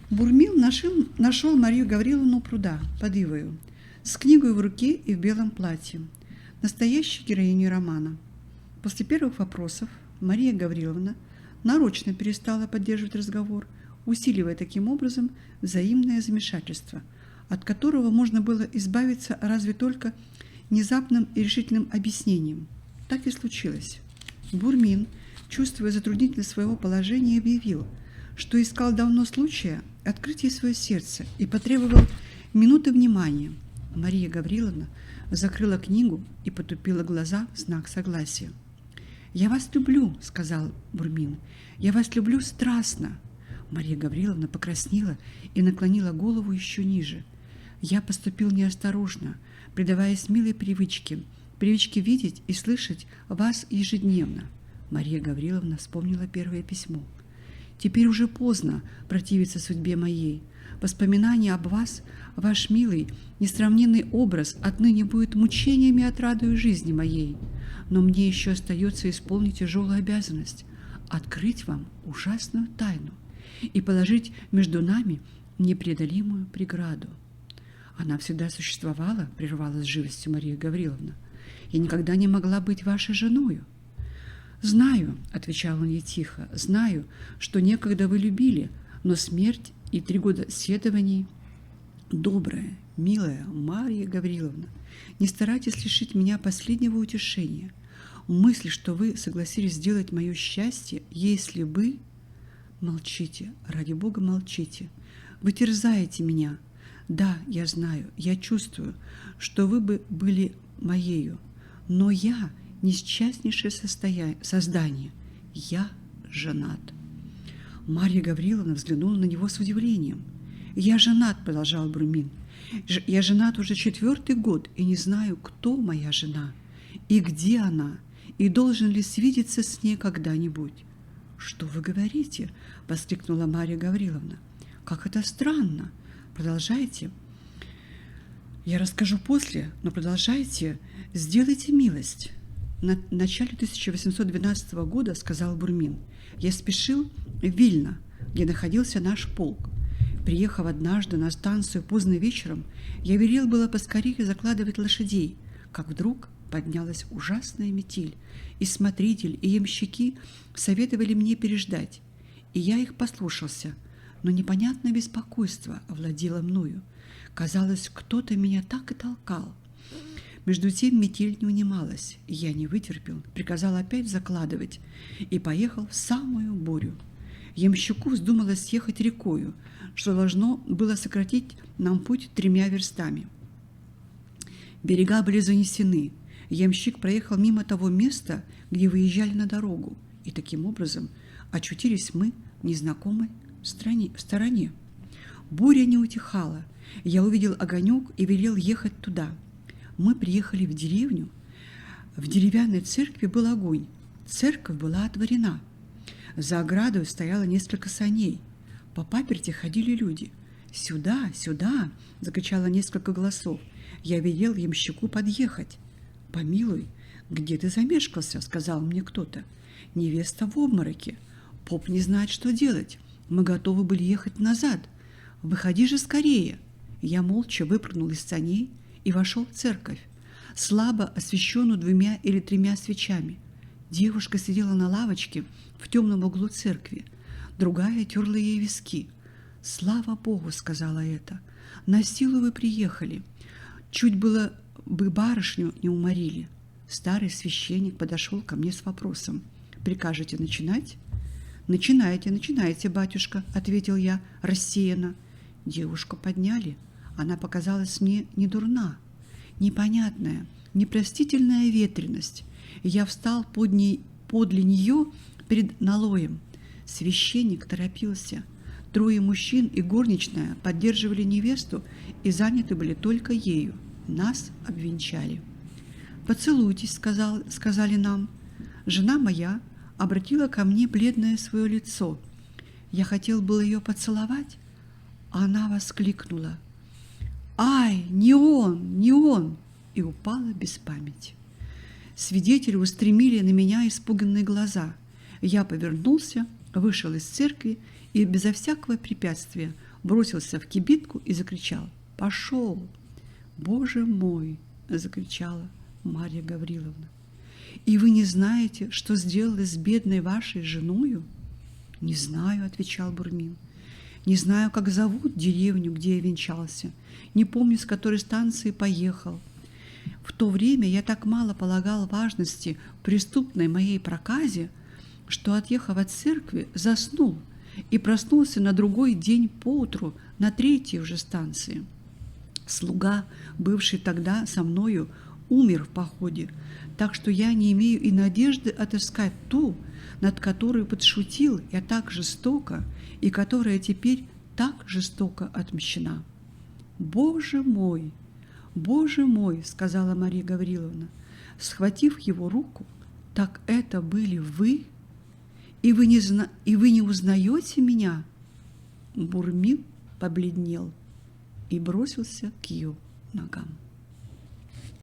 Бурмил нашел Марию Гавриловну у пруда под ивою, с книгой в руке и в белом платье, настоящей героиней романа. После первых вопросов Мария Гавриловна нарочно перестала поддерживать разговор, усиливая таким образом взаимное замешательство, от которого можно было избавиться разве только внезапным и решительным объяснением. Так и случилось. Бурмин, чувствуя затруднительность своего положения, объявил, что искал давно случая открыть ей свое сердце и потребовал минуты внимания. Мария Гавриловна закрыла книгу и потупила глаза в знак согласия. «Я вас люблю», — сказал Бурмин. «Я вас люблю страстно». Мария Гавриловна покраснела и наклонила голову еще ниже. «Я поступил неосторожно, предаваясь милой привычке видеть и слышать вас ежедневно». Мария Гавриловна вспомнила первое письмо. «Теперь уже поздно противиться судьбе моей. Воспоминание об вас, ваш милый, несравненный образ отныне будет мучениями отрадою жизни моей. Но мне еще остается исполнить тяжелую обязанность – открыть вам ужасную тайну и положить между нами непреодолимую преграду». «Она всегда существовала», – прервалась с живостью Мария Гавриловна. «Я никогда не могла быть вашей женою». «Знаю», — отвечал он ей тихо, — «знаю, что некогда вы любили, но смерть и 3 года сетований...» «Добрая, милая Марья Гавриловна, не старайтесь лишить меня последнего утешения. Мысль, что вы согласились сделать мое счастье, если бы...» «Молчите, ради Бога, молчите. Вы терзаете меня. Да, я знаю, я чувствую, что вы бы были моею, но я несчастнейшее создание. Я женат». Марья Гавриловна взглянула на него с удивлением. «Я женат», — продолжал Бурмин. «Я женат уже 4-й год и не знаю, кто моя жена, и где она, и должен ли свидеться с ней когда-нибудь». «Что вы говорите?» — воскликнула Марья Гавриловна. «Как это странно! Продолжайте». «Я расскажу после, но продолжайте. Сделайте милость». «В начале 1812 года, — сказал Бурмин, — я спешил в Вильно, где находился наш полк. Приехав однажды на станцию поздно вечером, я велел было поскорее закладывать лошадей, как вдруг поднялась ужасная метель, и смотритель, и ямщики советовали мне переждать, и я их послушался, но непонятное беспокойство овладело мною. Казалось, кто-то меня так и толкал. Между тем метель не унималась, и я не вытерпел, приказал опять закладывать и поехал в самую бурю. Ямщику вздумалось ехать рекою, что должно было сократить нам путь 3 верстами. Берега были занесены. Ямщик проехал мимо того места, где выезжали на дорогу, и таким образом очутились мы в незнакомой стороне. Буря не утихала. Я увидел огонек и велел ехать туда. Мы приехали в деревню. В деревянной церкви был огонь. Церковь была отворена. За оградой стояло несколько саней. По паперти ходили люди. «Сюда, сюда!» — закричало несколько голосов. Я велел ямщику подъехать. «Помилуй, где ты замешкался?» — сказал мне кто-то. «Невеста в обмороке. Поп не знает, что делать. Мы готовы были ехать назад. Выходи же скорее!» Я молча выпрыгнул из саней и вошел в церковь, слабо освещенную 2 или 3 свечами. Девушка сидела на лавочке в темном углу церкви, другая терла ей виски. «Слава Богу!» — сказала эта. «На силу вы приехали. Чуть было бы барышню не уморили». Старый священник подошел ко мне с вопросом: «Прикажете начинать?» «Начинайте, начинайте, батюшка», — ответил я рассеянно. Девушку подняли. Она показалась мне не дурна. Непонятная, непростительная ветреность. Я встал подле нее перед налоем. Священник торопился. 3 мужчин и горничная поддерживали невесту и заняты были только ею. Нас обвенчали. «Поцелуйтесь», — сказали нам. Жена моя обратила ко мне бледное свое лицо. Я хотел было ее поцеловать, а она воскликнула: «Ай, не он, не он!» и упала без памяти. Свидетели устремили на меня испуганные глаза. Я повернулся, вышел из церкви и безо всякого препятствия бросился в кибитку и закричал: «Пошел!» «Боже мой!» – закричала Марья Гавриловна. «И вы не знаете, что сделали с бедной вашей женою?» «Не знаю», – отвечал Бурмин. «Не знаю, как зовут деревню, где я венчался. Не помню, с которой станции поехал. В то время я так мало полагал важности преступной моей проказе, что, отъехав от церкви, заснул и проснулся на другой день поутру на третьей уже станции. Слуга, бывший тогда со мною, умер в походе, так что я не имею и надежды отыскать ту, над которой подшутил я так жестоко и которая теперь так жестоко отмщена». «Боже мой! Боже мой!» – сказала Мария Гавриловна, схватив его руку. «Так это были вы? И вы не узнаете меня?» Бурмин побледнел и бросился к ее ногам.